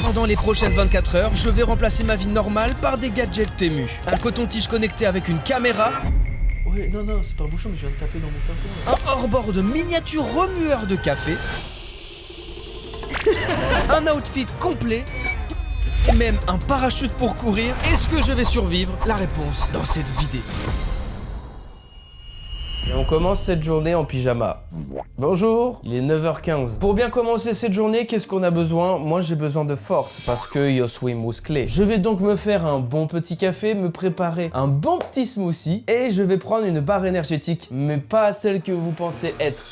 Pendant les prochaines 24 heures, je vais remplacer ma vie normale par des gadgets Temu. Un coton-tige connecté avec une caméra. Ouais, non, c'est pas un bouchon, mais je viens de taper dans mon tampon. Un hors-bord de miniature remueur de café. Un outfit complet. Et même un parachute pour courir. Est-ce que je vais survivre? La réponse dans cette vidéo. Et on commence cette journée en pyjama. Bonjour, il est 9h15. Pour bien commencer cette journée, qu'est-ce qu'on a besoin? Moi, j'ai besoin de force parce que yo suis musclé. Je vais donc me faire un bon petit café, me préparer un bon petit smoothie et je vais prendre une barre énergétique, mais pas celle que vous pensez être.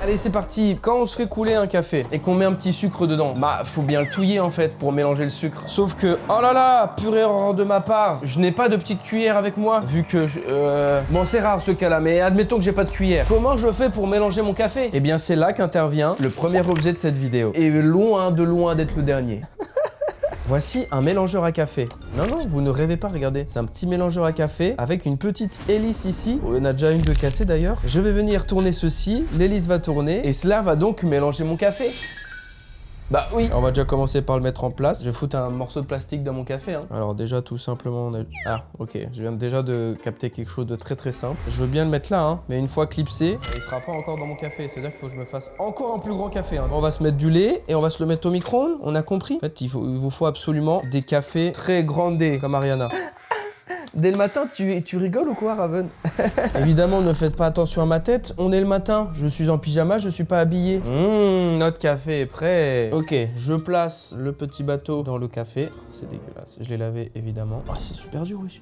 Allez, c'est parti. Quand on se fait couler un café et qu'on met un petit sucre dedans, bah faut bien le touiller en fait pour mélanger le sucre. Sauf que, oh là là, pure erreur de ma part, je n'ai pas de petite cuillère avec moi vu que bon, c'est rare ce cas-là, mais admettons que j'ai pas de cuillère. Comment je fais pour mélanger mon café? Eh bien, c'est là qu'intervient le premier objet de cette vidéo. Et loin d'être le dernier. Voici un mélangeur à café. Non, vous ne rêvez pas, regardez. C'est un petit mélangeur à café avec une petite hélice ici. On en a déjà une de cassée d'ailleurs. Je vais venir tourner ceci, l'hélice va tourner et cela va donc mélanger mon café. Bah oui. On va déjà commencer par le mettre en place. Je vais foutre un morceau de plastique dans mon café. Hein. Alors déjà tout simplement, ah ok, je viens déjà de capter quelque chose de très simple. Je veux bien le mettre là, hein, mais une fois clipsé, il sera pas encore dans mon café. C'est-à-dire qu'il faut que je me fasse encore un plus grand café. Hein. On va se mettre du lait et on va se le mettre au micro-ondes. On a compris? En fait, il vous faut absolument des cafés très grandés comme Ariana. Dès le matin, tu rigoles ou quoi, Raven? Évidemment, ne faites pas attention à ma tête. On est le matin. Je suis en pyjama, je suis pas habillé. Notre café est prêt. Ok, je place le petit bateau dans le café. C'est dégueulasse. Je l'ai lavé, évidemment. Ah, c'est super dur, wesh.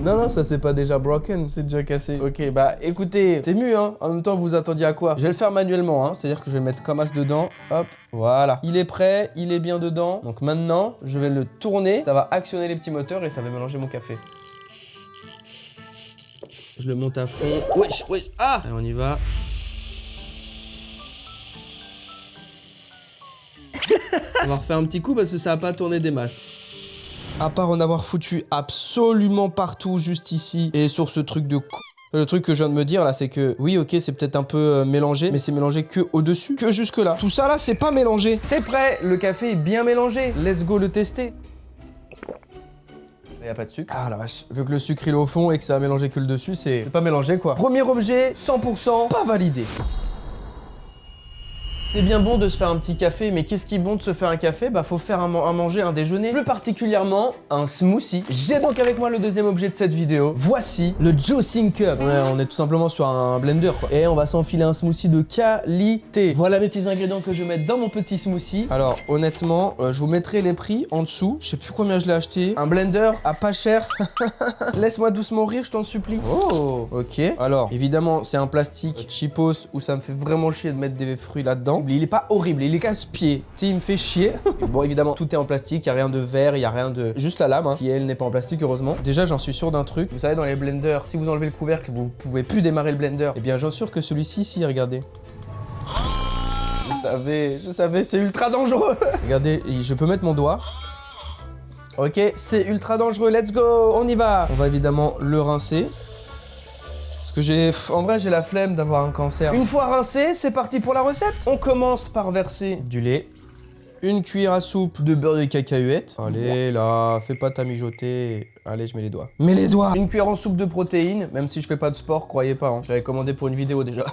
Non, ça c'est pas déjà broken, c'est déjà cassé. Ok, bah écoutez, c'est mieux, hein. En même temps, vous attendiez à quoi? Je vais le faire manuellement, hein. C'est-à-dire que je vais le mettre comme as dedans. Hop, voilà. Il est prêt, il est bien dedans. Donc maintenant, je vais le tourner. Ça va actionner les petits moteurs et ça va mélanger mon café. Je le monte à fond. Wesh. Ah! Allez, on y va. On va refaire un petit coup parce que ça a pas tourné des masses. À part en avoir foutu absolument partout, juste ici, et sur ce truc de le truc que je viens de me dire là, c'est que oui, ok, c'est peut-être un peu mélangé, mais c'est mélangé que au-dessus, que jusque-là. Tout ça là, c'est pas mélangé. C'est prêt, le café est bien mélangé. Let's go le tester. Il n'y a pas de sucre. Ah la vache, vu que le sucre il est au fond et que ça a mélangé que le dessus, c'est pas mélangé quoi. Premier objet, 100% pas validé. C'est bien bon de se faire un petit café, mais qu'est-ce qui est bon de se faire un café? Bah faut faire à manger, un déjeuner. Plus particulièrement, un smoothie. J'ai donc avec moi le deuxième objet de cette vidéo. Voici le Juicing Cup. Ouais, on est tout simplement sur un blender quoi. Et on va s'enfiler un smoothie de qualité. Voilà mes petits ingrédients que je vais mettre dans mon petit smoothie. Alors honnêtement, je vous mettrai les prix en dessous. Je sais plus combien je l'ai acheté. Un blender à pas cher. Laisse-moi doucement rire, je t'en supplie. Oh, ok. Alors évidemment, c'est un plastique cheapos où ça me fait vraiment chier de mettre des fruits là-dedans. Il est pas horrible, il est casse-pied. Tu sais, il me fait chier. Bon, évidemment, tout est en plastique, il y a rien de verre, il y a rien de... Juste la lame, hein, qui elle n'est pas en plastique, heureusement. Déjà, j'en suis sûr d'un truc. Vous savez, dans les blenders, si vous enlevez le couvercle, vous pouvez plus démarrer le blender. Eh bien, j'en suis sûr que celui-ci, si, regardez. Je savais, c'est ultra dangereux. Regardez, je peux mettre mon doigt. Ok, c'est ultra dangereux, let's go, on y va. On va évidemment le rincer. En vrai, j'ai la flemme d'avoir un cancer. Une fois rincé, c'est parti pour la recette. On commence par verser du lait, une cuillère à soupe de beurre de cacahuète. Allez, là, fais pas ta mijoter. Allez, je mets les doigts. Mets les doigts. Une cuillère en soupe de protéines, même si je fais pas de sport, croyez pas. Hein. Je l'avais commandé pour une vidéo déjà.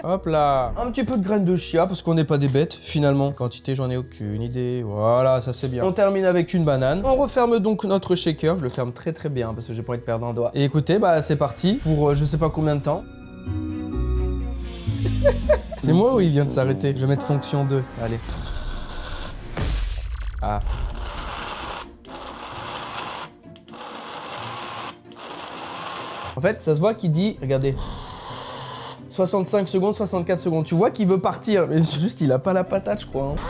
Hop là. Un petit peu de graines de chia, parce qu'on n'est pas des bêtes, finalement. Quantité, j'en ai aucune idée. Voilà, ça c'est bien. On termine avec une banane. On referme donc notre shaker. Je le ferme très bien, parce que j'ai pas envie de perdre un doigt. Et écoutez, bah c'est parti pour je sais pas combien de temps. C'est moi ou il vient de s'arrêter? Je vais mettre fonction 2. Allez. Ah. En fait, ça se voit qu'il dit, regardez, 65 secondes, 64 secondes. Tu vois qu'il veut partir, mais juste il a pas la patate, je crois. Hein.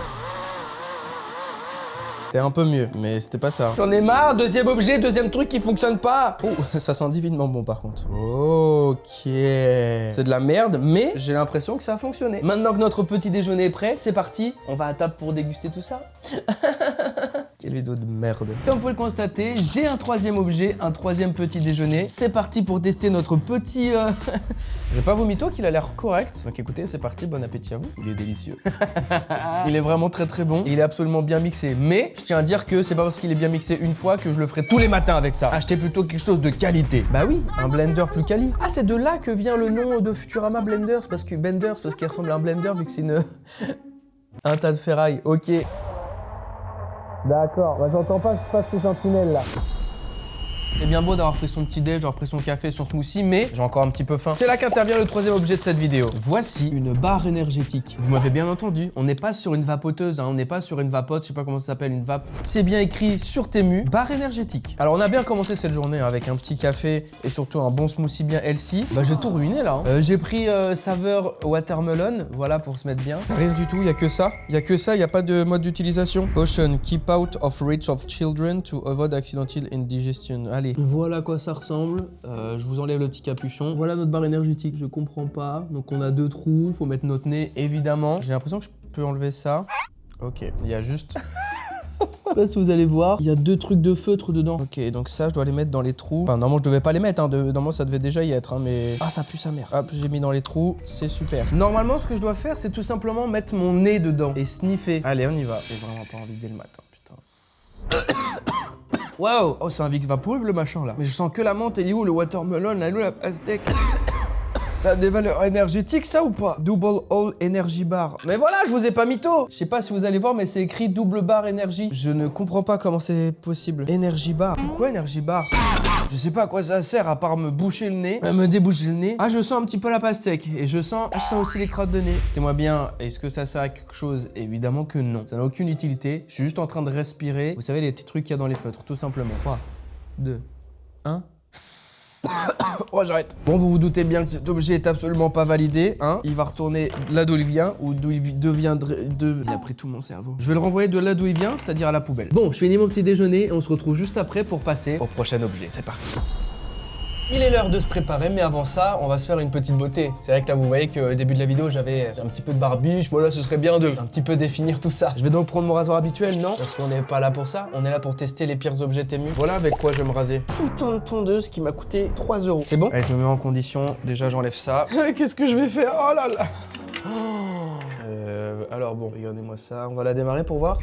C'était un peu mieux, mais c'était pas ça. J'en ai marre, deuxième objet, deuxième truc qui fonctionne pas. Oh, ça sent divinement bon par contre. Ok. C'est de la merde, mais j'ai l'impression que ça a fonctionné. Maintenant que notre petit déjeuner est prêt, c'est parti. On va à table pour déguster tout ça. Quelle vidéo de merde. Comme vous pouvez le constater, j'ai un troisième objet, un troisième petit déjeuner. C'est parti pour tester notre petit... Je vais pas vous mytho qu'il a l'air correct. Donc écoutez, c'est parti, bon appétit à vous. Il est délicieux. Il est vraiment très très bon. Il est absolument bien mixé. Mais je tiens à dire que c'est pas parce qu'il est bien mixé une fois que je le ferai tous les matins avec ça. Achetez plutôt quelque chose de qualité. Bah oui, un blender plus quali. Ah, c'est de là que vient le nom de Futurama Blenders, parce qu'il ressemble à un blender vu que c'est une... un tas de ferraille. Ok. D'accord, bah j'entends pas ce qui se passe ces sentinelles là. C'est bien beau d'avoir pris son petit déj, d'avoir pris son café, son smoothie, mais j'ai encore un petit peu faim. C'est là qu'intervient le troisième objet de cette vidéo. Voici une barre énergétique. Vous m'avez bien entendu, on n'est pas sur une vapoteuse, hein, on n'est pas sur une vapote, je sais pas comment ça s'appelle, une vape. C'est bien écrit sur Temu, barre énergétique. Alors on a bien commencé cette journée hein, avec un petit café et surtout un bon smoothie bien healthy. Bah j'ai tout ruiné là. Hein. J'ai pris saveur watermelon, voilà pour se mettre bien. Rien du tout, il y a que ça. Il y a que ça, il y a pas de mode d'utilisation. Caution, keep out of reach of children to avoid accidental indigestion. Allez, voilà à quoi ça ressemble. Je vous enlève le petit capuchon. Voilà notre barre énergétique, je comprends pas. Donc on a deux trous, faut mettre notre nez évidemment. J'ai l'impression que je peux enlever ça. Ok, il y a juste... Je sais pas si vous allez voir, il y a deux trucs de feutre dedans. Ok, donc ça, je dois les mettre dans les trous. Enfin, normalement, je devais pas les mettre, hein. Normalement, ça devait déjà y être, hein, mais... Ah, ça pue sa mère. Hop, j'ai mis dans les trous, c'est super. Normalement, ce que je dois faire, c'est tout simplement mettre mon nez dedans et sniffer. Allez, on y va. J'ai vraiment pas envie dès le matin, putain. Waouh! Oh, c'est un Vicks Vaporub le machin là. Mais je sens que la menthe, elle est où le watermelon, là, la pastèque? Ça a des valeurs énergétiques, ça ou pas? Double All Energy Bar. Mais voilà, je vous ai pas mytho. Je sais pas si vous allez voir, mais c'est écrit double bar énergie. Je ne comprends pas comment c'est possible. Energy Bar. Pourquoi Energy Bar? Je sais pas à quoi ça sert à part me boucher le nez, me déboucher le nez. Ah, je sens un petit peu la pastèque et je sens aussi les crottes de nez. Écoutez-moi bien, est-ce que ça sert à quelque chose? Évidemment que non. Ça n'a aucune utilité. Je suis juste en train de respirer. Vous savez, les petits trucs qu'il y a dans les feutres, tout simplement. 3, 2, 1. Oh, j'arrête. Bon, vous vous doutez bien que cet objet est absolument pas validé, hein. Il va retourner là d'où il vient, ou d'où il deviendrait... Il a pris tout mon cerveau. Je vais le renvoyer de là d'où il vient, c'est-à-dire à la poubelle. Bon, je finis mon petit déjeuner et on se retrouve juste après pour passer au prochain objet. C'est parti. Il est l'heure de se préparer, mais avant ça, on va se faire une petite beauté. C'est vrai que là, vous voyez qu'au début de la vidéo, j'avais un petit peu de barbiche. Voilà, ce serait bien de un petit peu définir tout ça. Je vais donc prendre mon rasoir habituel, non? Parce qu'on n'est pas là pour ça. On est là pour tester les pires objets Temu. Voilà avec quoi je vais me raser. Putain de tondeuse qui m'a coûté 3 €. C'est bon? Allez, je me mets en condition. Déjà, j'enlève ça. Qu'est-ce que je vais faire? Oh là là! Alors bon, regardez-moi ça. On va la démarrer pour voir.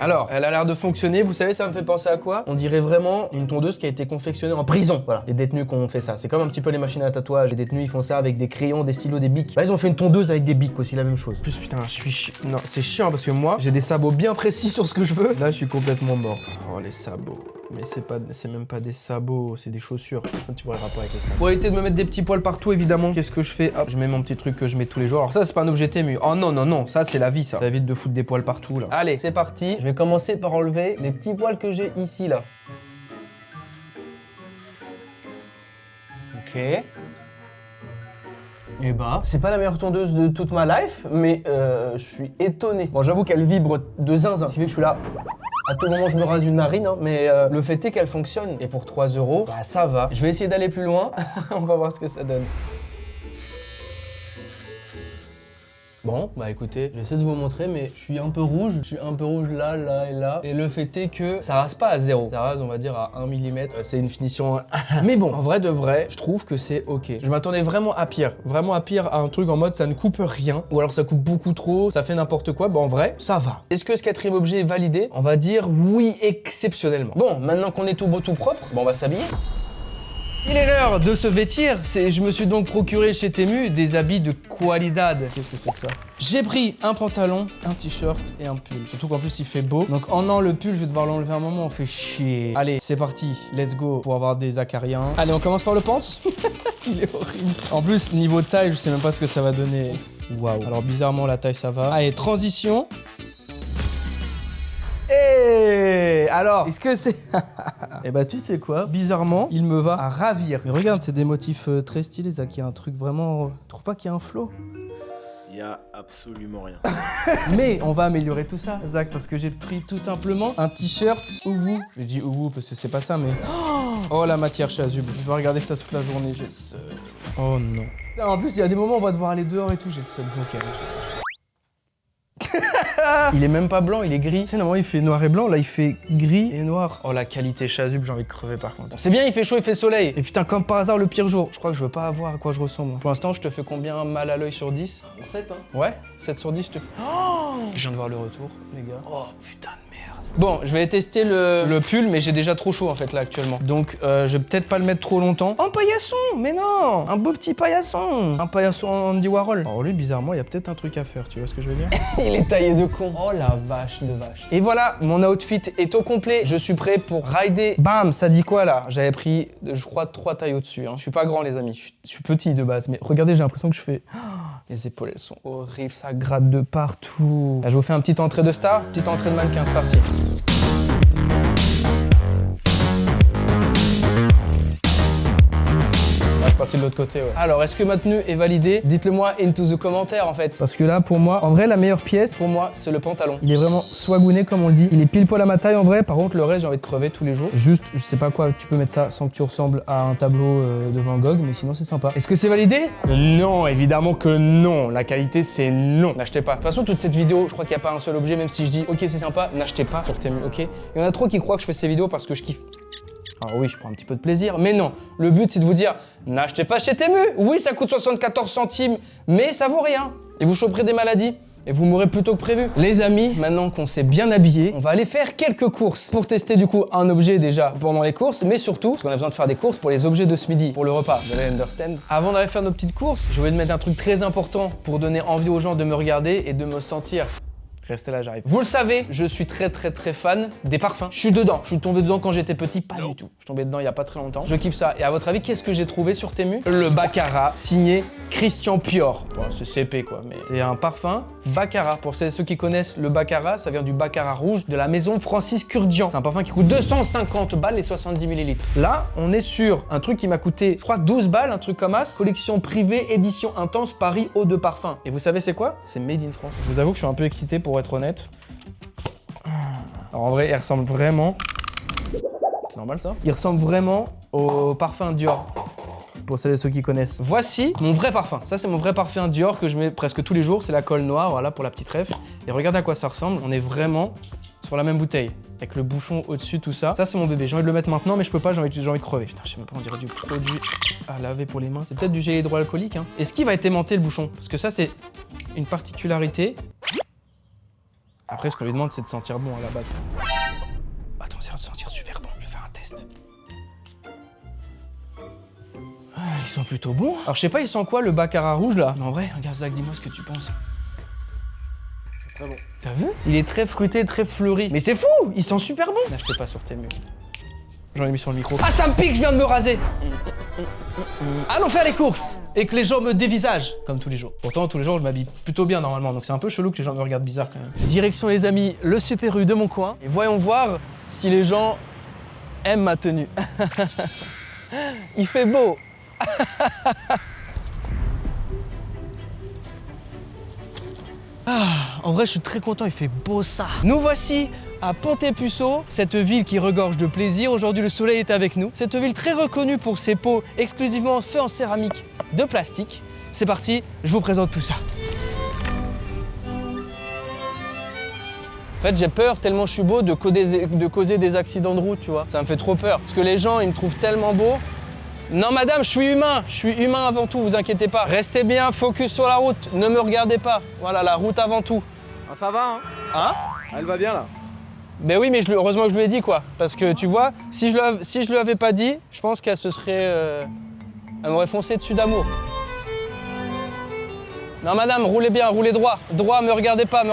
Alors, elle a l'air de fonctionner, vous savez, ça me fait penser à quoi? On dirait vraiment une tondeuse qui a été confectionnée en prison. Voilà, les détenus qui ont fait ça. C'est comme un petit peu les machines à tatouage. Les détenus, ils font ça avec des crayons, des stylos, des bics. Bah, ils ont fait une tondeuse avec des bics aussi, la même chose. En plus, putain, Non, c'est chiant parce que moi, j'ai des sabots bien précis sur ce que je veux. Là, je suis complètement mort. Oh, les sabots. Mais c'est même pas des sabots, c'est des chaussures. Tu vois le rapport avec les sabots. Pour éviter de me mettre des petits poils partout, évidemment, qu'est-ce que je fais? Hop, je mets mon petit truc que je mets tous les jours. Alors ça, c'est pas un objet Temu. Oh non, non, non, ça, c'est la vie, ça. Ça évite de foutre des poils partout, là. Allez, c'est parti. Je vais commencer par enlever les petits poils que j'ai ici, là. Ok. Et bah, c'est pas la meilleure tondeuse de toute ma life, mais je suis étonné. Bon, j'avoue qu'elle vibre de zinzin. Ce qui fait que je suis là... À tout moment, je me rase une narine, hein, mais le fait est qu'elle fonctionne. Et pour 3 €, bah ça va. Je vais essayer d'aller plus loin. On va voir ce que ça donne. Bon, bah écoutez, j'essaie de vous montrer, mais je suis un peu rouge. Je suis un peu rouge là, là et là. Et le fait est que ça rase pas à 0. Ça rase, on va dire, à 1 mm. C'est une finition... Mais bon, en vrai de vrai, je trouve que c'est ok. Je m'attendais vraiment à pire. Vraiment à pire, à un truc en mode ça ne coupe rien. Ou alors ça coupe beaucoup trop, ça fait n'importe quoi. Bah en vrai, ça va. Est-ce que ce quatrième objet est validé? On va dire oui, exceptionnellement. Bon, maintenant qu'on est tout beau, tout propre, bon, on va s'habiller. Il est l'heure de se vêtir. Je me suis donc procuré chez Temu des habits de qualidad. Qu'est-ce que c'est que ça? J'ai pris un pantalon, un t-shirt et un pull. Surtout qu'en plus il fait beau. Donc en non, le pull, je vais devoir l'enlever un moment, on fait chier. Allez, c'est parti, let's go pour avoir des acariens. Allez, on commence par le pants. Il est horrible. En plus, niveau taille, je sais même pas ce que ça va donner. Waouh. Alors bizarrement, la taille, ça va. Allez, transition. Et alors, est-ce que c'est... Eh bah tu sais quoi, bizarrement, il me va à ravir. Mais regarde, c'est des motifs très stylés, Zach. Il y a un truc vraiment... Tu trouves pas qu'il y a un flow? Il y a absolument rien. Mais on va améliorer tout ça, Zach, parce que j'ai pris tout simplement un t-shirt Ouvou. Je dis Ouvou parce que c'est pas ça, mais... Oh, la matière chasuble. Je dois regarder ça toute la journée, j'ai le seum. Oh non. En plus, il y a des moments où on va devoir aller dehors et tout, j'ai le seum. Ok. Il est même pas blanc, il est gris. Tu sais, normalement il fait noir et blanc, là il fait gris et noir. Oh la qualité chasuble, j'ai envie de crever par contre. C'est bien, il fait chaud, il fait soleil. Et putain, comme par hasard, le pire jour. Je crois que je veux pas avoir à quoi je ressemble. Pour l'instant, je te fais combien mal à l'œil sur 10? Bon 7 hein. Ouais, 7 sur 10, je te fais. Oh, je viens de voir le retour, les gars. Oh putain de merde. Bon, je vais tester le pull, mais j'ai déjà trop chaud en fait là actuellement. Donc je vais peut-être pas le mettre trop longtemps. Un paillasson, mais non, un beau petit paillasson. Un paillasson Andy Warhol. Alors lui, bizarrement, il y a peut-être un truc à faire, tu vois ce que je veux dire? Il est taillé de con. Oh la vache de vache. Et voilà, mon outfit est au complet. Je suis prêt pour rider. Bam, ça dit quoi là? J'avais pris, je crois, 3 tailles au-dessus. Hein. Je suis pas grand les amis, je suis petit de base. Mais regardez, j'ai l'impression que je fais... Les épaules, elles sont horribles, ça gratte de partout. Là, je vous fais un petit entrée de star, petite entrée de mannequin, c'est parti. Parti de l'autre côté, ouais. Alors, est-ce que ma tenue est validée? Dites-le moi into the commentaire en fait. Parce que là, pour moi, en vrai, la meilleure pièce, pour moi, c'est le pantalon. Il est vraiment swagouné comme on le dit. Il est pile poil à ma taille en vrai. Par contre, le reste, j'ai envie de crever tous les jours. Juste, je sais pas quoi, tu peux mettre ça sans que tu ressembles à un tableau de Van Gogh, mais sinon, c'est sympa. Est-ce que c'est validé? Non, évidemment que non. La qualité, c'est non. N'achetez pas. De toute façon, toute cette vidéo, je crois qu'il n'y a pas un seul objet, même si je dis, ok, c'est sympa, n'achetez pas sur Temu, ok? Il y en a trop qui croient que je fais ces vidéos parce que je kiffe. Alors oui, je prends un petit peu de plaisir, mais non. Le but, c'est de vous dire, n'achetez pas chez Temu. Oui, ça coûte 74 centimes, mais ça vaut rien. Et vous choperez des maladies. Et vous mourrez plus tôt que prévu. Les amis, maintenant qu'on s'est bien habillé, on va aller faire quelques courses pour tester du coup un objet déjà pendant les courses, mais surtout, parce qu'on a besoin de faire des courses pour les objets de ce midi, pour le repas. Vous allez understand. Avant d'aller faire nos petites courses, je vais mettre un truc très important pour donner envie aux gens de me regarder et de me sentir. Restez là, j'arrive. Vous le savez, je suis très fan des parfums. Je suis dedans. Je suis tombé dedans quand j'étais petit, pas du tout. Je suis tombé dedans il y a pas très longtemps. Je kiffe ça. Et à votre avis, qu'est-ce que j'ai trouvé sur Temu? Le Baccarat, signé Christian Pior. Bon, c'est CP quoi, mais c'est un parfum Baccarat. Pour ceux qui connaissent le Baccarat, ça vient du Baccarat rouge de la maison Francis Kurkdjian. C'est un parfum qui coûte 250 balles les 70 ml. Là, on est sur un truc qui m'a coûté, je crois, 12 balles, un truc comme ça. Collection privée, édition intense, Paris eau de parfum. Et vous savez c'est quoi? C'est made in France. Je vous avoue que je suis un peu excité pour être honnête. Alors en vrai, il ressemble vraiment... C'est normal ça? Il ressemble vraiment au parfum Dior. Pour celles et ceux qui connaissent. Voici mon vrai parfum. Ça, c'est mon vrai parfum Dior que je mets presque tous les jours. C'est la colle noire, voilà, pour la petite ref. Et regardez à quoi ça ressemble. On est vraiment sur la même bouteille. Avec le bouchon au-dessus, tout ça. Ça, c'est mon bébé. J'ai envie de le mettre maintenant, mais je peux pas, j'ai envie de crever. Putain, je sais même pas, on dirait du produit à laver pour les mains. C'est peut-être du gel hydroalcoolique, hein. Est-ce qu'il va être aimanté, le bouchon? Parce que ça, c'est une particularité. Après, ce qu'on lui demande, c'est de sentir bon à la base. Attends, c'est de sentir super bon. Je vais faire un test. Ah, ils sont plutôt bons. Alors, je sais pas, ils sentent quoi, le Baccarat rouge, là? Mais en vrai, regarde, Zach, dis-moi ce que tu penses. C'est très bon. T'as vu? Il est très fruité, très fleuri. Mais c'est fou! Il sent super bon. N'achetez pas sur Temu. J'en ai mis sur le micro. Ah, ça me pique, je viens de me raser. Allons faire les courses et que les gens me dévisagent, comme tous les jours. Pourtant, tous les jours, je m'habille plutôt bien normalement, donc c'est un peu chelou que les gens me regardent bizarre quand même. Direction, les amis, le Super U de mon coin. Et voyons voir si les gens aiment ma tenue. Il fait beau. En vrai, je suis très content, il fait beau ça. Nous voici à Pontépuceau, cette ville qui regorge de plaisir. Aujourd'hui, le soleil est avec nous. Cette ville très reconnue pour ses pots exclusivement faits en céramique de plastique. C'est parti, je vous présente tout ça. En fait, j'ai peur, tellement je suis beau, de causer des accidents de route, tu vois. Ça me fait trop peur. Parce que les gens, ils me trouvent tellement beau. Non, madame, je suis humain avant tout, vous inquiétez pas. Restez bien, focus sur la route, ne me regardez pas. Voilà, la route avant tout. Ah, ça va, hein? Hein? Elle va bien, là. Ben oui, mais heureusement que je lui ai dit, quoi. Parce que, tu vois, si je lui avais pas dit, je pense qu'elle se serait... elle m'aurait foncé dessus d'amour. Non, madame, roulez bien, roulez droit. Droit, me regardez pas.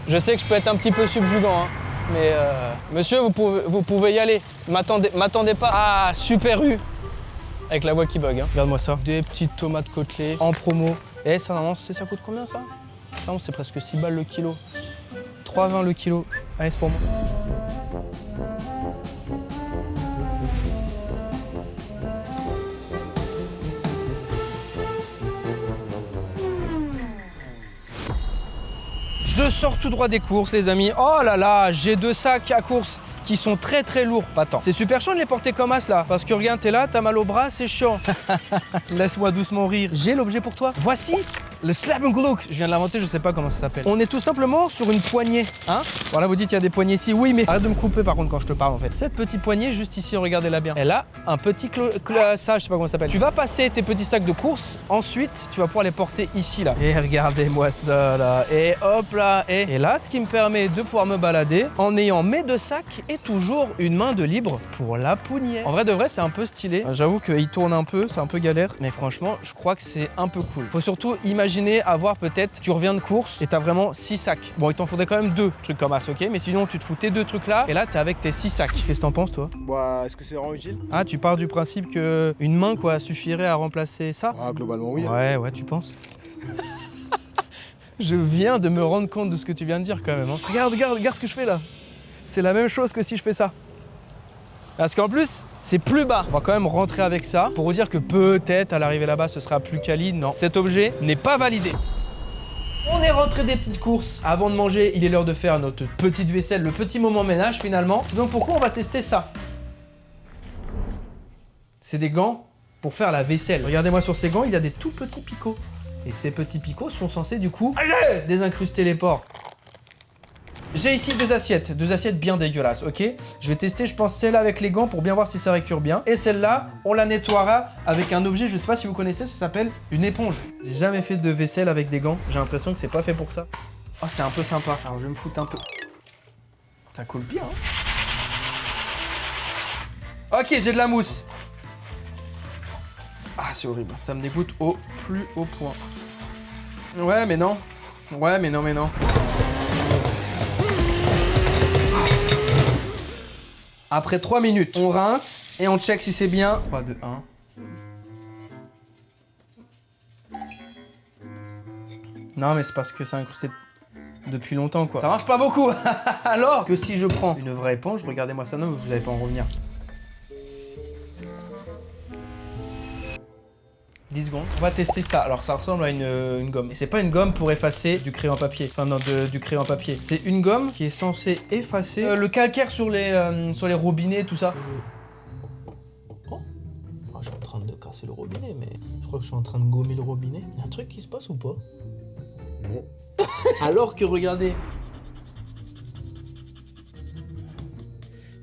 Je sais que je peux être un petit peu subjugant, hein. Mais, monsieur, vous pouvez y aller. M'attendez pas. Ah, Super U. Avec la voix qui bug, hein. Regarde-moi ça. Des petites tomates côtelées en promo. Et ça, normalement, ça coûte combien, ça? Non, c'est presque 6 balles le kilo. 3,20 le kilo. Allez, c'est pour moi. Je sors tout droit des courses, les amis. Oh là là, j'ai 2 sacs à course qui sont très lourds. Pas tant. C'est super chiant de les porter comme as là. Parce que regarde, t'es là, t'as mal au bras, c'est chiant. Laisse-moi doucement rire. J'ai l'objet pour toi. Voici Le slap and look, je viens de l'inventer, je sais pas comment ça s'appelle. On est tout simplement sur une poignée, hein. Voilà, vous dites il y a des poignées ici. Oui, mais arrête de me couper par contre quand je te parle en fait. Cette petite poignée juste ici, regardez-la bien. Elle a un petit ça, je sais pas comment ça s'appelle. Tu vas passer tes petits sacs de course, ensuite tu vas pouvoir les porter ici là. Et regardez-moi ça là. Et hop là. Et là, ce qui me permet de pouvoir me balader en ayant mes 2 sacs et toujours une main de libre pour la pougnée. En vrai de vrai, c'est un peu stylé. J'avoue qu'il tourne un peu, c'est un peu galère. Mais franchement, je crois que c'est un peu cool. Faut surtout imaginer avoir peut-être, tu reviens de course et t'as vraiment 6 sacs. Bon, il t'en faudrait quand même 2 trucs comme ça, ok? Mais sinon, tu te fous tes 2 trucs là et là, t'es avec tes 6 sacs. Qu'est-ce que t'en penses, toi? Bah, est-ce que c'est vraiment utile? Ah, tu pars du principe que une main, quoi, suffirait à remplacer ça? Ah, globalement, oui. Ouais, tu penses? Je viens de me rendre compte de ce que tu viens de dire quand même. Hein. Regarde ce que je fais là. C'est la même chose que si je fais ça. Parce qu'en plus, c'est plus bas. On va quand même rentrer avec ça pour vous dire que peut-être à l'arrivée là-bas, ce sera plus quali. Non, cet objet n'est pas validé. On est rentré des petites courses. Avant de manger, il est l'heure de faire notre petite vaisselle, le petit moment ménage finalement. C'est donc pourquoi on va tester ça. C'est des gants pour faire la vaisselle. Regardez-moi sur ces gants, il y a des tout petits picots. Et ces petits picots sont censés du coup désincruster les pores. J'ai ici 2 assiettes bien dégueulasses, ok? Je vais tester, je pense, celle-là avec les gants pour bien voir si ça récure bien. Et celle-là, on la nettoiera avec un objet, je sais pas si vous connaissez, ça s'appelle une éponge. J'ai jamais fait de vaisselle avec des gants, j'ai l'impression que c'est pas fait pour ça. Oh, c'est un peu sympa, alors je vais me foutre un peu. Ça coule bien, hein? Ok, j'ai de la mousse. Ah, c'est horrible, ça me dégoûte au plus haut point. Ouais, mais non. Ouais, mais non. Après 3 minutes, on rince et on check si c'est bien. 3, 2, 1. Non, mais c'est parce que c'est incrusté depuis longtemps, quoi. Ça marche pas beaucoup. Alors que si je prends une vraie éponge, regardez-moi ça, non, vous allez pas en revenir. 10 secondes. On va tester ça. Alors ça ressemble à une gomme. Et c'est pas une gomme pour effacer du crayon papier. Enfin non, du crayon papier. C'est une gomme qui est censée effacer le calcaire sur les robinets, tout ça. Oh, je suis en train de casser le robinet, mais je crois que je suis en train de gommer le robinet. Il y a un truc qui se passe ou pas? Non. Alors que regardez.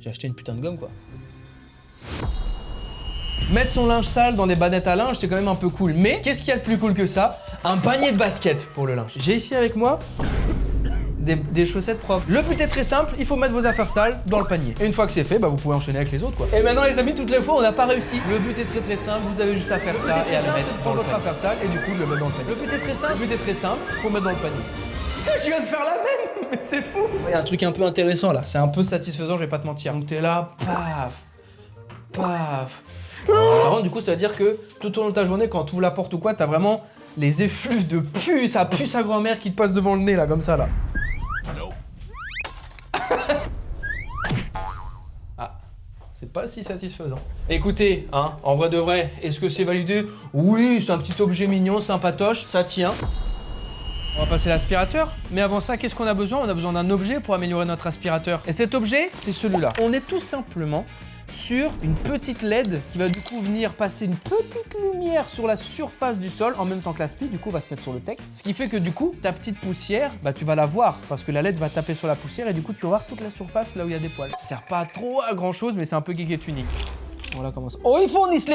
J'ai acheté une putain de gomme quoi. Mettre son linge sale dans des bannettes à linge, c'est quand même un peu cool. Mais qu'est-ce qu'il y a de plus cool que ça? Un panier de basket pour le linge. J'ai ici avec moi des chaussettes propres. Le but est très simple, il faut mettre vos affaires sales dans le panier. Et une fois que c'est fait, bah vous pouvez enchaîner avec les autres quoi. Et maintenant les amis, toutes les fois on n'a pas réussi. Le but est très simple, vous avez juste à faire ça et à le mettre dans votre affaire sale et du coup de le mettre dans le panier. Le but est très simple, faut mettre dans le panier. Putain, je viens de faire la même, mais c'est fou. Il y a un truc un peu intéressant là, c'est un peu satisfaisant, je vais pas te mentir. Donc t'es là, paf. Par contre, du coup, ça veut dire que tout au long de ta journée, quand tu ouvres la porte ou quoi, t'as vraiment les effluves de pu, ça pue sa grand-mère qui te passe devant le nez, là, comme ça, là. Ah, c'est pas si satisfaisant. Écoutez, hein, en vrai de vrai, est-ce que c'est validé? Oui, c'est un petit objet mignon, sympatoche, ça tient. On va passer l'aspirateur. Mais avant ça, qu'est-ce qu'on a besoin? On a besoin d'un objet pour améliorer notre aspirateur. Et cet objet, c'est celui-là. On est tout simplement sur une petite LED qui va du coup venir passer une petite lumière sur la surface du sol en même temps que l'aspi, du coup va se mettre sur le tech. Ce qui fait que du coup, ta petite poussière, bah tu vas la voir parce que la LED va taper sur la poussière et du coup tu vas voir toute la surface là où il y a des poils. Ça sert pas trop à grand chose mais c'est un peu geek et unique. Voilà comment ça. Oh, ils fournissent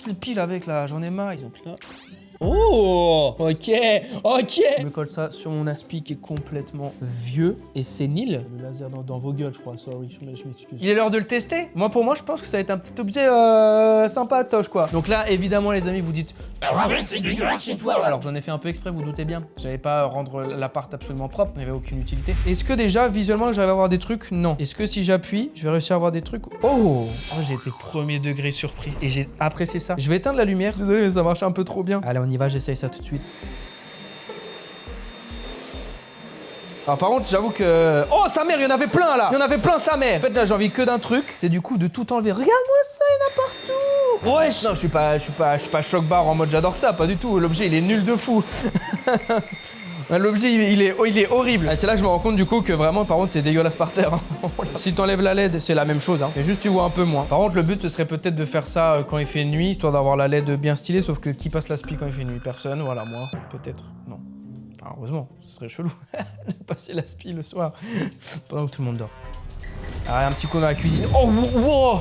les piles avec là, j'en ai marre, ils ont là. Oh, ok. Je me colle ça sur mon aspi qui est complètement vieux et sénile. Le laser dans vos gueules, je crois. Sorry, je m'excuse. Il est l'heure de le tester. Pour moi, je pense que ça va être un petit objet sympatoche, quoi. Donc là, évidemment, les amis, vous dites c'est dégueulasse chez toi. Alors, j'en ai fait un peu exprès, vous doutez bien. J'allais pas rendre l'appart absolument propre, il n'y avait aucune utilité. Est-ce que déjà, visuellement, j'arrive à avoir des trucs? Non. Est-ce que si j'appuie, je vais réussir à avoir des trucs? Oh, j'ai été premier degré surpris et j'ai apprécié ça. Je vais éteindre la lumière. Désolé, mais ça marche un peu trop bien. Allez, on y va, j'essaye ça tout de suite. Alors par contre, j'avoue que... Oh, sa mère, il y en avait plein là. Il y en avait plein, sa mère. En fait, là, j'ai envie que d'un truc, c'est du coup de tout enlever. Regarde-moi ça, il y en a partout. Wesh. Non, je suis pas choc-bar en mode j'adore ça, pas du tout. L'objet, il est nul de fou. L'objet, il est horrible. C'est là que je me rends compte du coup que vraiment, par contre, c'est dégueulasse par terre. Hein. Si t'enlèves la LED, c'est la même chose. Hein. Mais juste, tu vois un peu moins. Par contre, le but, ce serait peut-être de faire ça quand il fait nuit, histoire d'avoir la LED bien stylée. Sauf que qui passe l'aspi quand il fait nuit? Personne. Voilà, moi, peut-être. Non. Enfin, heureusement, ce serait chelou de passer l'aspi le soir pendant que tout le monde dort. Ah, un petit coup dans la cuisine. Oh, wow.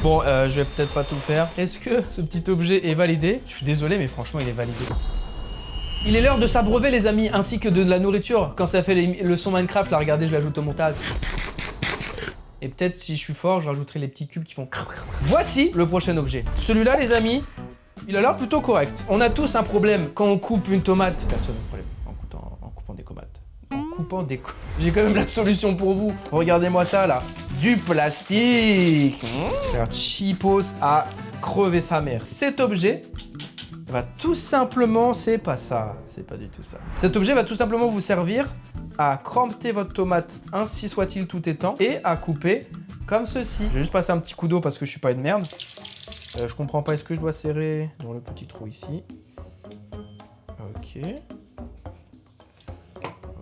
Bon, je vais peut-être pas tout faire. Est-ce que ce petit objet est validé? Je suis désolé, mais franchement, il est validé. Il est l'heure de s'abreuver, les amis, ainsi que de la nourriture. Quand ça fait le son Minecraft, là, regardez, je l'ajoute au montage. Et peut-être, si je suis fort, je rajouterai les petits cubes qui font... Voici le prochain objet. Celui-là, les amis, il a l'air plutôt correct. On a tous un problème quand on coupe une tomate. Personne n'a de problème en coupant des tomates. J'ai quand même la solution pour vous. Regardez-moi ça, là. Du plastique. C'est cheapos à crever sa mère. Cet objet va tout simplement... C'est pas ça. C'est pas du tout ça. Cet objet va tout simplement vous servir à cramper votre tomate, ainsi soit-il tout étant, et à couper comme ceci. Je vais juste passer un petit coup d'eau parce que je suis pas une merde. Je comprends pas, est-ce que je dois serrer dans le petit trou ici? Ok.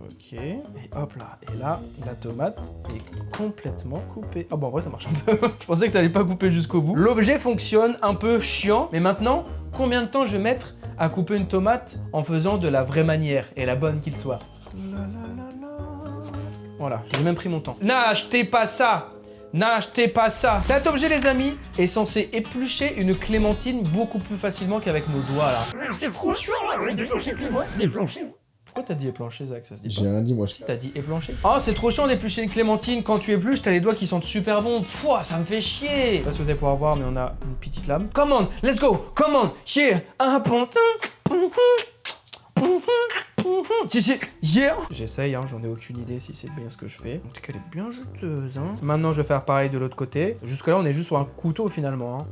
Ok, et hop là, et là, la tomate est complètement coupée. Ah bon, en vrai, ça marche un peu. Je pensais que ça allait pas couper jusqu'au bout. L'objet fonctionne un peu chiant, mais maintenant, combien de temps je vais mettre à couper une tomate en faisant de la vraie manière, et la bonne qu'il soit? Voilà, j'ai même pris mon temps. N'achetez pas ça! N'achetez pas ça! Cet objet, les amis, est censé éplucher une clémentine beaucoup plus facilement qu'avec nos doigts, là. C'est trop chiant, déplancher. Pourquoi t'as dit éplancher, Zach? Ça se dit pas. J'ai rien dit, moi. Si, t'as dit éplancher. Oh, c'est trop chiant d'éplucher une clémentine. Quand tu épluches, t'as les doigts qui sentent super bon. Pouah, ça me fait chier. Je sais pas si vous allez pouvoir voir, mais on a une petite lame. Come on, let's go. Come on, here. Un ponton. Yeah. J'essaye, hein, j'en ai aucune idée si c'est bien ce que je fais. En tout cas, elle est bien juteuse. Hein. Maintenant, je vais faire pareil de l'autre côté. Jusque-là, on est juste sur un couteau finalement. Hein.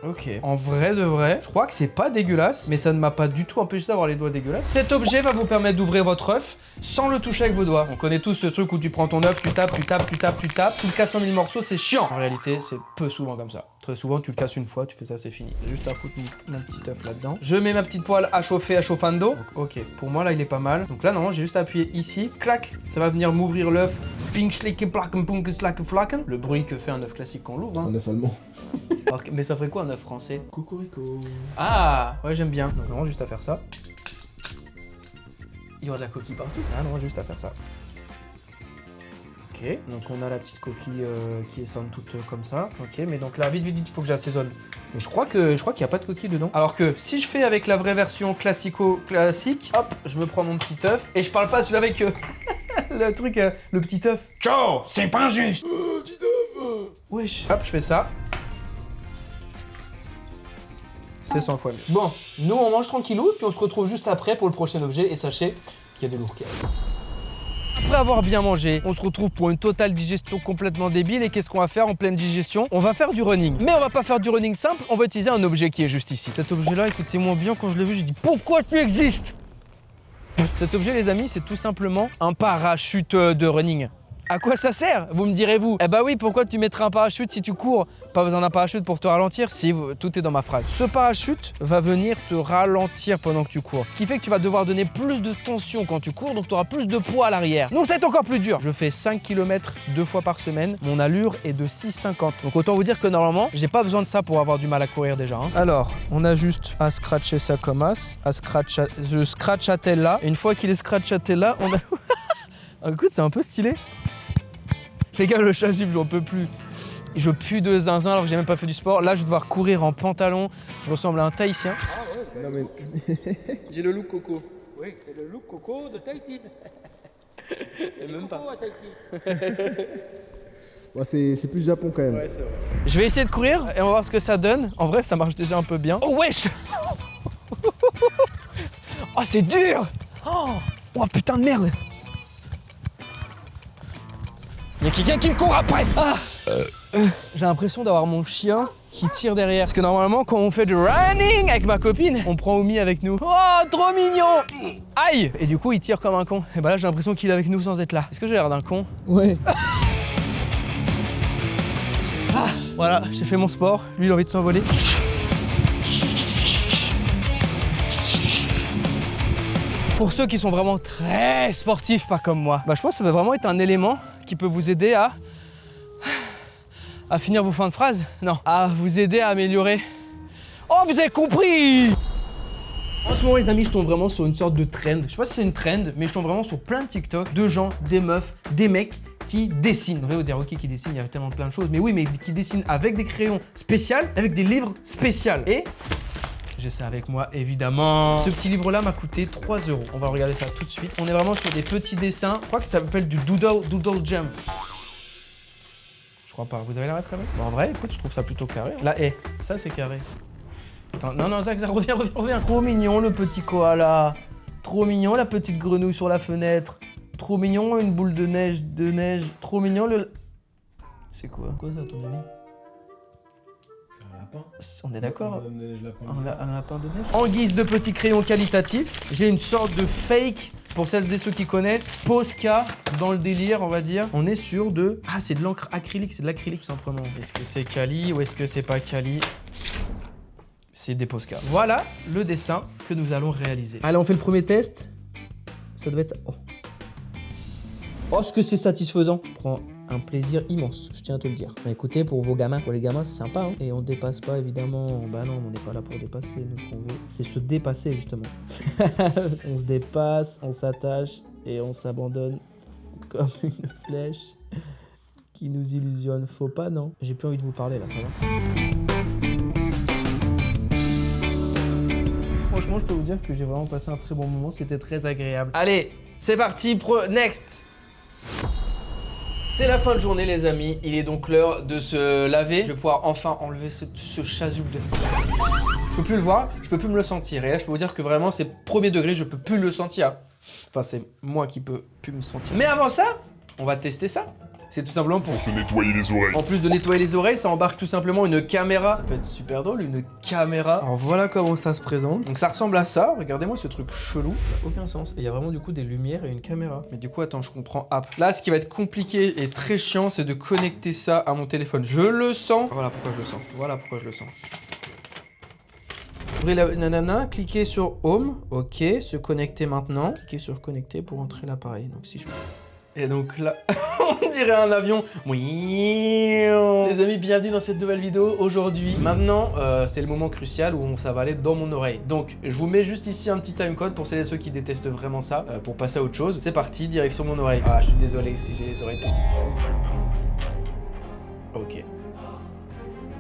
Ok. En vrai de vrai, je crois que c'est pas dégueulasse, mais ça ne m'a pas du tout empêché d'avoir les doigts dégueulasses. Cet objet va vous permettre d'ouvrir votre œuf sans le toucher avec vos doigts. On connaît tous ce truc où tu prends ton œuf, tu tapes, tu le casses en 1000 morceaux, c'est chiant. En réalité, c'est peu souvent comme ça. Très souvent, tu le casses une fois, tu fais ça, c'est fini. J'ai juste à foutre mon petit œuf là-dedans. Je mets ma petite poêle à chauffer, à chauffando. Ok, pour moi là, il est pas mal. Donc là, non, j'ai juste appuyé ici, clac, ça va venir m'ouvrir l'œuf. Ping, schlick, placken, punk, slack, flacken. Le bruit que fait un œuf classique quand on l'ouvre. Hein. Un œuf allemand. Alors, mais ça ferait quoi un œuf français? Cocorico. Ah, ouais, j'aime bien. Donc vraiment, juste à faire ça. Il y aura de la coquille partout. Ah non, juste à faire ça. Ok, donc on a la petite coquille qui est somme toute comme ça. Ok, mais donc là, vite, il faut que j'assaisonne. Mais je crois qu'il n'y a pas de coquille dedans. Alors que si je fais avec la vraie version classique, hop, je me prends mon petit œuf. Et je parle pas celui avec le truc, le petit œuf. Ciao, c'est pas juste. Wesh. Hop, je fais ça. C'est 100 fois mieux. Bon, nous on mange tranquillou, puis on se retrouve juste après pour le prochain objet. Et sachez qu'il y a des lourds qui arrivent. Après avoir bien mangé, on se retrouve pour une totale digestion complètement débile. Et qu'est-ce qu'on va faire en pleine digestion? On va faire du running. Mais on va pas faire du running simple, on va utiliser un objet qui est juste ici. Cet objet-là, écoutez-moi bien, quand je l'ai vu, j'ai dit pourquoi tu existes? Cet objet, les amis, c'est tout simplement un parachute de running. À quoi ça sert? Vous me direz-vous. Eh bah oui, pourquoi tu mettrais un parachute si tu cours? Pas besoin d'un parachute pour te ralentir. Si, tout est dans ma phrase. Ce parachute va venir te ralentir pendant que tu cours. Ce qui fait que tu vas devoir donner plus de tension quand tu cours, donc tu auras plus de poids à l'arrière. Donc c'est encore plus dur. Je fais 5 km 2 fois par semaine. Mon allure est de 6,50. Donc autant vous dire que normalement, j'ai pas besoin de ça pour avoir du mal à courir déjà. Hein. Alors, on a juste à scratcher ça comme as. Je scratch à tel là. Et une fois qu'il est scratch à tel là, on a... Écoute, c'est un peu stylé. Les gars, le chasuble, j'en peux plus. Je pue de zinzin alors que j'ai même pas fait du sport. Là, je vais devoir courir en pantalon. Je ressemble à un Tahitien. Ah ouais. Non mais... J'ai le look coco. Oui, c'est le look coco de Tahiti. Et même pas. À Tahiti. Ouais, c'est plus Japon quand même. Ouais, c'est vrai. Je vais essayer de courir et on va voir ce que ça donne. En vrai, ça marche déjà un peu bien. Oh wesh. Oh, c'est dur. Oh putain de merde. Il y a quelqu'un qui me court après. J'ai l'impression d'avoir mon chien qui tire derrière. Parce que normalement, quand on fait du running avec ma copine, on prend Omi avec nous. Oh, trop mignon. Aïe. Et du coup, il tire comme un con. Et bah là, j'ai l'impression qu'il est avec nous sans être là. Est-ce que j'ai l'air d'un con? Ouais. Voilà, j'ai fait mon sport. Lui, il a envie de s'envoler. Pour ceux qui sont vraiment très sportifs, pas comme moi, je pense que ça peut vraiment être un élément qui peut vous aider à finir vos fins de phrase. Non, à vous aider à améliorer. Oh, vous avez compris! En ce moment, les amis, je tombe vraiment sur une sorte de trend. Je sais pas si c'est une trend, mais je tombe vraiment sur plein de TikTok de gens, des meufs, des mecs qui dessinent. Vous allez vous dire, ok, qui dessinent, il y a tellement plein de choses. Mais oui, mais qui dessinent avec des crayons spéciaux, avec des livres spéciaux. Et j'ai ça avec moi, évidemment. Ce petit livre-là m'a coûté 3 €. On va regarder ça tout de suite. On est vraiment sur des petits dessins. Je crois que ça s'appelle du Doodle Jump. Je crois pas. Vous avez la rêve quand même? En vrai, écoute, je trouve ça plutôt carré. Là, ça c'est carré. Attends, non, Zach, reviens. Trop mignon le petit koala. Trop mignon la petite grenouille sur la fenêtre. Trop mignon une boule de neige. Trop mignon le... C'est quoi ça, ton ami? C'est un lapin. On est d'accord? Un lapin de neige. En guise de petit crayon qualitatif, j'ai une sorte de fake, pour celles et ceux qui connaissent, Posca dans le délire, on va dire. On est sur de... Ah, c'est de l'encre acrylique, c'est de l'acrylique tout simplement. Est-ce que c'est Cali ou est-ce que c'est pas Cali? C'est des Posca. Voilà le dessin que nous allons réaliser. Allez, on fait le premier test. Ça devait être ça. Oh, ce que c'est satisfaisant. Je prends un plaisir immense, je tiens à te le dire. Bah, écoutez, pour vos gamins, pour les gamins, c'est sympa, hein. Et on dépasse pas, évidemment. Bah non, on n'est pas là pour dépasser. Nous, ce qu'on veut, c'est se dépasser, justement. On se dépasse, on s'attache et on s'abandonne comme une flèche qui nous illusionne. Faut pas, non? J'ai plus envie de vous parler, là, ça va? Franchement, je peux vous dire que j'ai vraiment passé un très bon moment. C'était très agréable. Allez, c'est parti, next. C'est la fin de journée, les amis. Il est donc l'heure de se laver. Je vais pouvoir enfin enlever ce chazouk de... Je peux plus le voir, je peux plus me le sentir. Et là, je peux vous dire que vraiment, c'est premier degré, je peux plus le sentir. Enfin, c'est moi qui peux plus me sentir. Mais avant ça, on va tester ça. C'est tout simplement pour se nettoyer les oreilles. En plus de nettoyer les oreilles, ça embarque tout simplement une caméra. Ça peut être super drôle, une caméra. Alors voilà comment ça se présente. Donc ça ressemble à ça. Regardez-moi ce truc chelou. Ça n'a aucun sens. Et il y a vraiment du coup des lumières et une caméra. Mais du coup, attends, je comprends. Là, ce qui va être compliqué et très chiant, c'est de connecter ça à mon téléphone. Je le sens. Voilà pourquoi je le sens. Ouvrez la nanana, cliquez sur Home. Ok, se connecter maintenant. Cliquez sur Connecter pour entrer l'appareil. Donc si je... Et donc là, on dirait un avion. Oui. Les amis, bienvenue dans cette nouvelle vidéo. Aujourd'hui, maintenant, c'est le moment crucial où ça va aller dans mon oreille. Donc, je vous mets juste ici un petit timecode pour celles et ceux qui détestent vraiment ça, pour passer à autre chose. C'est parti, direction mon oreille. Ah, je suis désolé si j'ai les oreilles. Ok.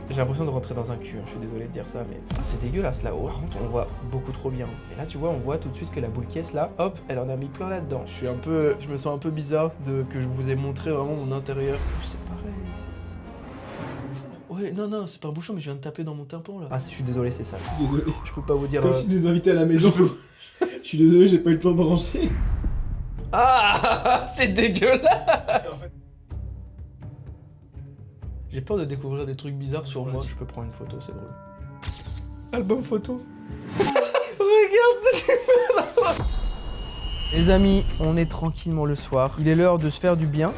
J'ai l'impression de rentrer dans un cul, hein. Je suis désolé de dire ça, mais c'est dégueulasse là-haut. Par contre, on voit beaucoup trop bien. Et là, tu vois, on voit tout de suite que la boule caisse là, hop, elle en a mis plein là-dedans. Je me sens un peu bizarre que je vous ai montré vraiment mon intérieur. C'est pareil, c'est ça. Ouais, non, c'est pas un bouchon, mais je viens de taper dans mon tympan là. Ah, je suis désolé, c'est ça. Je suis désolé. Je peux pas vous dire. Comme si tu nous invitais à la maison. Je suis désolé, j'ai pas eu le temps de brancher. Ah, c'est dégueulasse. J'ai peur de découvrir des trucs bizarres sur moi. Je peux prendre une photo, c'est drôle. Album photo. Regarde. Les amis, on est tranquillement le soir. Il est l'heure de se faire du bien.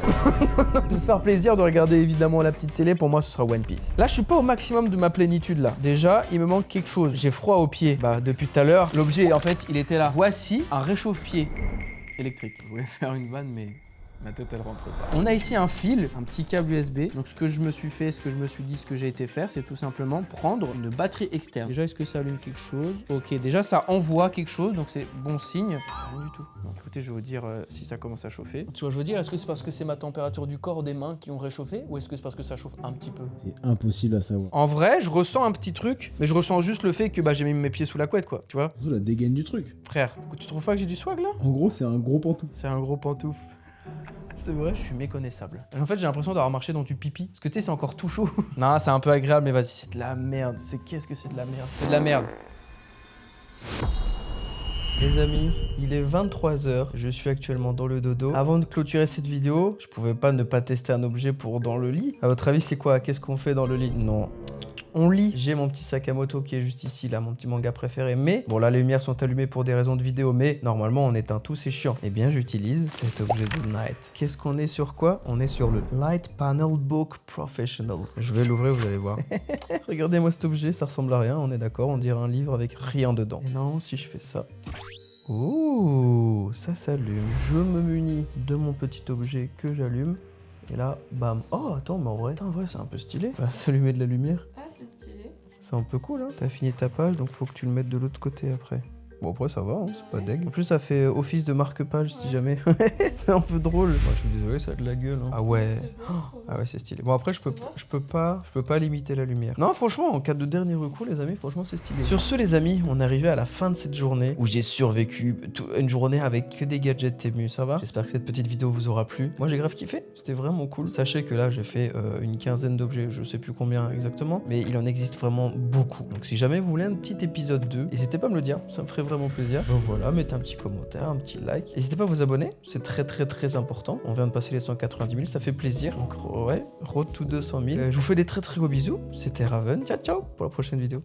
De se faire plaisir, de regarder évidemment la petite télé. Pour moi, ce sera One Piece. Là, je suis pas au maximum de ma plénitude là. Déjà, il me manque quelque chose. J'ai froid aux pieds. Bah, depuis tout à l'heure, l'objet, en fait, il était là. Voici un réchauffe-pied électrique. Je voulais faire une vanne, mais... ma tête elle rentre pas. On a ici un fil, un petit câble USB. Donc ce que je me suis fait, ce que je me suis dit, ce que j'ai été faire, c'est tout simplement prendre une batterie externe. Déjà, est-ce que ça allume quelque chose? Ok, déjà ça envoie quelque chose, donc c'est bon signe. Ça fait rien du tout. Bon, écoutez, je vais vous dire si ça commence à chauffer. Tu vois, je veux dire, est-ce que c'est parce que c'est ma température du corps, des mains qui ont réchauffé, ou est-ce que c'est parce que ça chauffe un petit peu? C'est impossible à savoir. En vrai, je ressens un petit truc, mais je ressens juste le fait que j'ai mis mes pieds sous la couette, quoi. Tu vois? Surtout la dégaine du truc. Frère, tu trouves pas que j'ai du swag là? En gros, c'est un gros pantouf. C'est un gros pantouf. C'est vrai, je suis méconnaissable. En fait, j'ai l'impression d'avoir marché dans du pipi. Parce que tu sais, c'est encore tout chaud. Non, c'est un peu agréable, mais vas-y, c'est de la merde. Qu'est-ce que c'est de la merde? C'est de la merde. Les amis, il est 23 h. Je suis actuellement dans le dodo. Avant de clôturer cette vidéo, je pouvais pas ne pas tester un objet pour dans le lit. À votre avis, c'est quoi? Qu'est-ce qu'on fait dans le lit? Non. on lit. J'ai mon petit Sakamoto qui est juste ici, là, mon petit manga préféré. Mais, bon, là, les lumières sont allumées pour des raisons de vidéo, mais normalement, on éteint tout, c'est chiant. Eh bien, j'utilise cet objet de Night. Qu'est-ce qu'on est sur quoi? On est sur le Light Panel Book Professional. Je vais l'ouvrir, vous allez voir. Regardez-moi cet objet, ça ressemble à rien, on est d'accord, on dirait un livre avec rien dedans. Et non, si je fais ça... Ouh, ça s'allume. Je me munis de mon petit objet que j'allume. Et là, bam. Oh, attends, mais en vrai, c'est un peu stylé. Va s'allumer de la lumière. Ah, c'est stylé. C'est un peu cool, hein. T'as fini ta page, donc faut que tu le mettes de l'autre côté après. Bon, après, ça va, hein, c'est pas deg. En plus, ça fait office de marque-page si jamais. C'est un peu drôle. Moi, je suis désolé, ça a de la gueule. Hein. Ah ouais. Ah ouais, c'est stylé. Bon, après, je peux pas limiter la lumière. Non, franchement, en cas de dernier recours, les amis, franchement, c'est stylé. Sur ce, les amis, on est arrivé à la fin de cette journée où j'ai survécu. Une journée avec que des gadgets Temu, ça va? J'espère que cette petite vidéo vous aura plu. Moi, j'ai grave kiffé. C'était vraiment cool. Sachez que là, j'ai fait une quinzaine d'objets. Je sais plus combien exactement, mais il en existe vraiment beaucoup. Donc, si jamais vous voulez un petit épisode 2, n'hésitez pas à me le dire. Ça me ferait vraiment plaisir. Donc voilà, mettez un petit commentaire, un petit like. N'hésitez pas à vous abonner, c'est très important. On vient de passer les 190 000, ça fait plaisir. Donc ouais, road to 200 000. Je vous fais des très gros bisous. C'était Raven. Ciao pour la prochaine vidéo.